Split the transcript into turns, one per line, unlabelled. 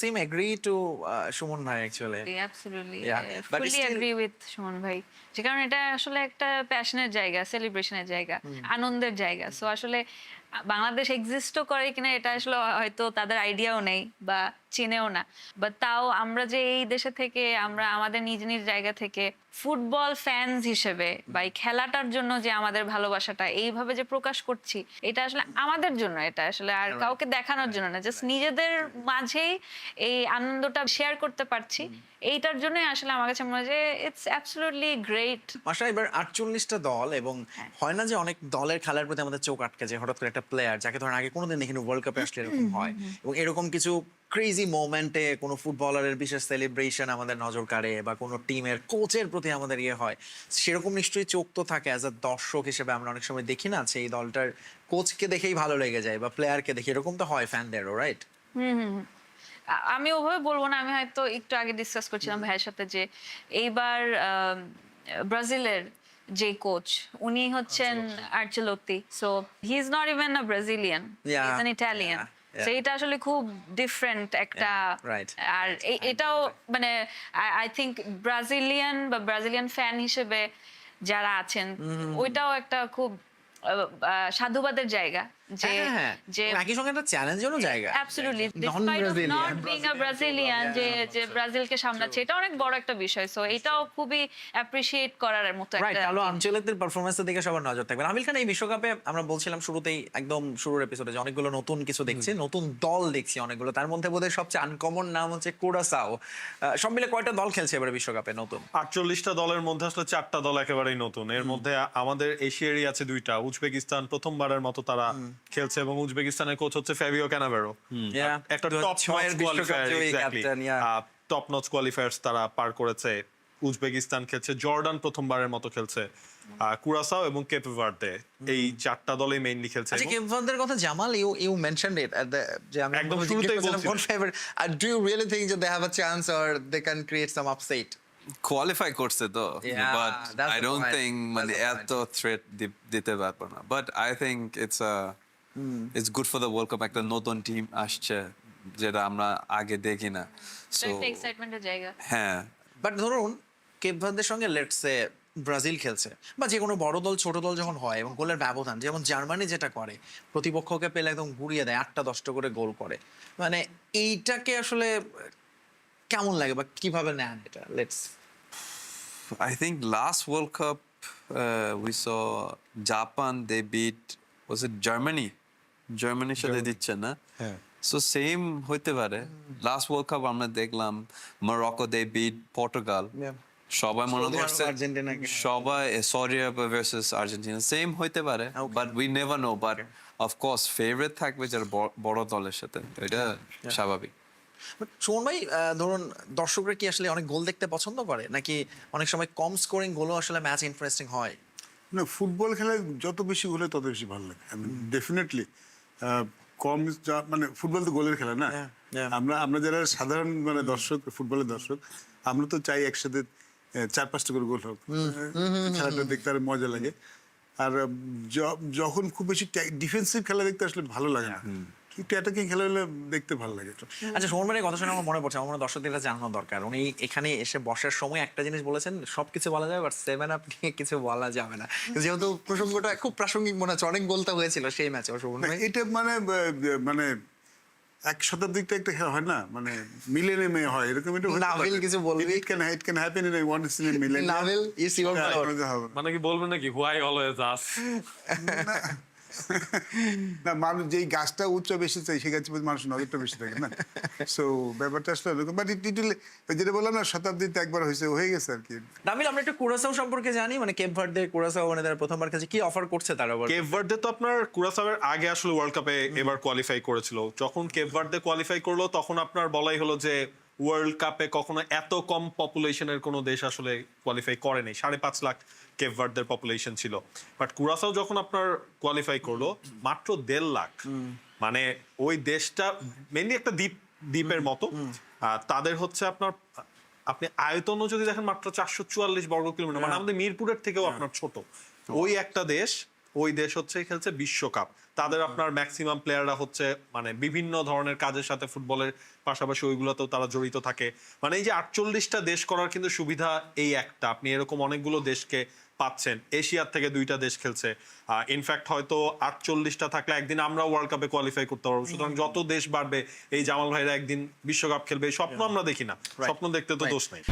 seem agree to Suman ভাই actually.
Absolutely.
Yeah, but
Fully
still-
agree with Suman ভাই। যে কারণ এটা আসলে একটা প্যাশনের জায়গা, সেলিব্রেশনের জায়গা, আনন্দের জায়গা। সো আসলে বাংলাদেশ এক্সিস্টও করে কিনা এটা আসলে হয়তো তাদের আইডিয়াও নেই বা চিনেও না। বাট তাও আমরা যে এই দেশে থেকে আমরা আমাদের নিজ নিজ জায়গা থেকে ফুটবল ফ্যানস হিসেবে বা এই খেলাটার জন্য যে আমাদের ভালোবাসাটা এইভাবে যে প্রকাশ করছি, এটা আসলে আমাদের জন্য, এটা আসলে আর কাউকে দেখানোর জন্য না, জাস্ট নিজেদের মাঝেই এই আনন্দটা শেয়ার করতে পারছি। এইটার জন্যই আসলে আমার কাছে মনে হয় যে ইটস অ্যাবসলিউটলি গ্রেট।
মাশা এবার 48টা দল এবং হয় না যে অনেক দলের খেলার প্রতি আমাদের চোখ আটকে যায় হঠাৎ করে একটা প্লেয়ার যাকে ধরেন আগে কোনোদিন দেখিনি ওয়ার্ল্ড কাপে আসলে এরকম হয় এবং এরকম কিছু ক্রেজি মোমেন্টে কোনো ফুটবলারের বিশেষ সেলিব্রেশন আমাদের নজর কাড়ে বা কোনো টিমের কোচের প্রতি আমাদের ইয়ে হয়, সেরকম নিশ্চয়ই চোখ তো থাকে অ্যাজ আ দর্শক হিসেবে আমরা অনেক সময় দেখি না সেই দলটার কোচকে দেখেই ভালো লেগে যায় বা প্লেয়ারকে দেখে, এরকম তো হয় ফ্যানদেরও, রাইট?
আমি ওভাবে বলবো না, আমি হয়তো একটু আগে ডিসকাস করছিলাম ভাইয়ের সাথে যে এইবার ব্রাজিলের যে কোচ উনি হচ্ছেন Ancelotti. So he is not even a Brazilian, he
Yeah,
is an Italian.
yeah.
So এটা আসলে খুব ডিফারেন্ট একটা
Yeah, right.
আর এটাও মানে আই থিঙ্ক ব্রাজিলিয়ান বা ব্রাজিলিয়ান ফ্যান হিসেবে যারা আছেন ওইটাও একটা খুব সাধুবাদের জায়গা যে
যে একই সঙ্গে একটা চ্যালেঞ্জেরও জায়গা।
Absolutely
Non
despite of
Brazilian.
Not being a Brazilian যে ব্রাজিলকে সামলাচ্ছে, এটা অনেক বড় একটা বিষয়। সো এটাও খুবই অ্যাপ্রিশিয়েট করার মতো
রাইট,
একটা
কার্লো আনচেলত্তির পারফরম্যান্সের দিকে সবার নজর থাকবে। আমিল খান, এই বিশ্বকাপে আমরা বলছিলাম শুরুতেই একদম শুরুর এপিসোডে যে অনেকগুলো নতুন কিছু দেখছি, নতুন দল দেখছি অনেকগুলো, তার মধ্যে বোধহয় সবচেয়ে আনকমন নাম হচ্ছে কুরাসাও। সব মিলে কয়টা দল খেলছে এবারে বিশ্বকাপে নতুন?
48টা দলের মধ্যে আসলে 4টা দল একেবারেই নতুন। এর মধ্যে আমাদের এশিয়ারই আছে 2টা। উজবেকিস্তান প্রথমবারের মতো তারা খেলছে এবং উজবেকিস্তানের কোচ হচ্ছে ফেবিও ক্যানাভেরো। একটা top notch qualifier, top notch qualifiers তারা পার করেছে। উজবেকিস্তান খেলছে, জর্ডান প্রথমবারের মতো খেলছে, কুরাসাও এবং কেপ ভার্দে, এই 4টা দলই মেইনলি খেলছে।
আচ্ছা, কেপ ভার্দের কথা Jamal you mentioned it at the, যে আমি
একদম শুরুতেই বলছিলাম
কোন favourite, do you really think যে they have a chance or they can create some upset?
Qualify করছে তো,
Yeah,
but
that's
I
the
don't
point.
Think মানে
That's the
এত থ্রেট দিতে পারবো না। But I think it's good for the world cup, একটা নতুন team আসছে যেটা আমরা আগে দেখি না। সো
একটা এক্সাইটমেন্টের জায়গা।
হ্যাঁ,
বাট ধরুন কেপ ভার্দের সঙ্গে লেটস সে ব্রাজিল খেলছে বা যে কোনো বড় দল ছোট দল যখন হয় এবং গোলের ব্যবধান, যেমন জার্মানি যেটা করে প্রতিপক্ষকে পেলে একদম ঘুরিয়ে দেয়, 8টা-10টা করে গোল করে, মানে এইটাকে আসলে কেমন লাগে বা কিভাবে নেন এটা? Let's
I think last World Cup we saw Japan, they beat, was it Germany? Germany সাথে দিচ্ছে না?
হ্যাঁ।
So same হইতে পারে। Last World Cup আমরা দেখলাম Morocco, they beat Portugal. সবাই মনে
সৌদি আরব,
করছে
আর্জেন্টিনাকে।
সবাই সৌদি আরব ভার্সেস আর্জেন্টিনা, সেম হইতে পারে,
Okay.
But we never know. But of course favourite থাকবে যার বড় দলের সাথে, এটা স্বাভাবিক।
সুমন ভাই, ধরুন দর্শকরা কি আসলে অনেক গোল দেখতে পছন্দ করে নাকি অনেক সময় কম স্কোরিং গোলও আসলে ম্যাচ ইন্টারেস্টিং হয়?
না, ফুটবল খেলায় যত বেশি হলে তত বেশি ভালো লাগে। ডেফিনেটলি কম মানে ফুটবল তো গোলের খেলা না।
Yeah.
আমরা যারা সাধারণ মানে দর্শক, ফুটবলের দর্শক, আমরা তো চাই একসাথে 4-5টা করে গোল হোক, খেলাটা দেখতে আরো মজা লাগে। আর যখন খুব বেশি ডিফেন্সিভ খেলা দেখতে আসলে ভালো লাগে না, একটু অ্যাটাকিং খেলা হলে দেখতে ভালো লাগে।
আচ্ছা, সুমন ভাইয়ের কথা শুনে আমার মনে পড়ছে, আমার মনে হয় দর্শকদের এটা জানানো দরকার। উনি এখানে এসে বসার সময় একটা জিনিস বলেছেন, সবকিছু বলা যাবে বাট 7 আপ নিয়ে কিছু বলা যাবে না, যেহেতু প্রসঙ্গটা খুব প্রাসঙ্গিক মনে হচ্ছে, অনেক গোল তো হয়েছিল সেই ম্যাচে। সুমন ভাই,
এটা মানে এক শতাব্দীতে একটা খেলা হয় না, মানে মিলেনিয়ামে হয় এরকম। এটা
নাভিল কিছু বলবি?
It can happen in once in a millennium.
Nabil, you see
হ্যাঁ,
মানে কি বলবেন নাকি হোয়াই অলওয়েজ আস?
না, মানুষ যেই গাছটা উচ্চ বেশি চাই সেই গাছের প্রতি মানুষ নজরটা বেশি থাকে না। সো ব্যাপারটা আসলে এরকম, বাট যেটা বললাম না, শতাব্দীতে একবার হয়ে গেছে আর কি।
নাভিল, আমরা একটু কুরাসাও সম্পর্কে জানি, মানে কেপ ভার্দে কুরাসাও মানে তারা প্রথমবার কাছে কি অফার করছে তারা?
কেপ ভার্দে তো আপনার কুরাসাওয়ের আগে আসলে ওয়ার্ল্ড কাপে এবার কোয়ালিফাই করেছিল। যখন কেপ ভার্দে কোয়ালিফাই করলো তখন আপনার বলাই হলো যে ওয়ার্ল্ড কাপে কখনো এত কম পপুলেশনের কোনো দেশ আসলে কোয়ালিফাই করেনি। 5.5 লাখ কেপ ভার্দের পপুলেশন ছিল। বাট কুরাসাও যখন আপনার কোয়ালিফাই করলো মাত্র 1.5 লাখ, মানে ওই দেশটা মেনলি একটা দ্বীপের মতো। তাদের হচ্ছে আপনার, আপনি আয়তনও যদি দেখেন মাত্র 444 বর্গ কিলোমিটার, মানে আমাদের মিরপুরের থেকেও আপনার ছোট। ওই একটা দেশ ওই দেশ হচ্ছে খেলছে বিশ্বকাপ, তাদের আপনার ম্যাক্সিমাম প্লেয়াররা হচ্ছে মানে বিভিন্ন ধরনের কাজের সাথে ফুটবলের পাশাপাশি ওইগুলোতেও তারা জড়িত থাকে। মানে এই যে 48টা দেশ করার কিন্তু সুবিধা এই একটা, আপনি এরকম অনেকগুলো দেশকে পাচ্ছেন। এশিয়ার থেকে 2টা দেশ খেলছে, ইনফ্যাক্ট হয়তো 48টা থাকলে একদিন আমরা ওয়ার্ল্ড কাপে কোয়ালিফাই করতে পারবো। সুতরাং যত দেশ বাড়বে, এই জামাল ভাইরা একদিন বিশ্বকাপ খেলবে, এই স্বপ্ন আমরা দেখি না, স্বপ্ন দেখতে তো দোষ নাই।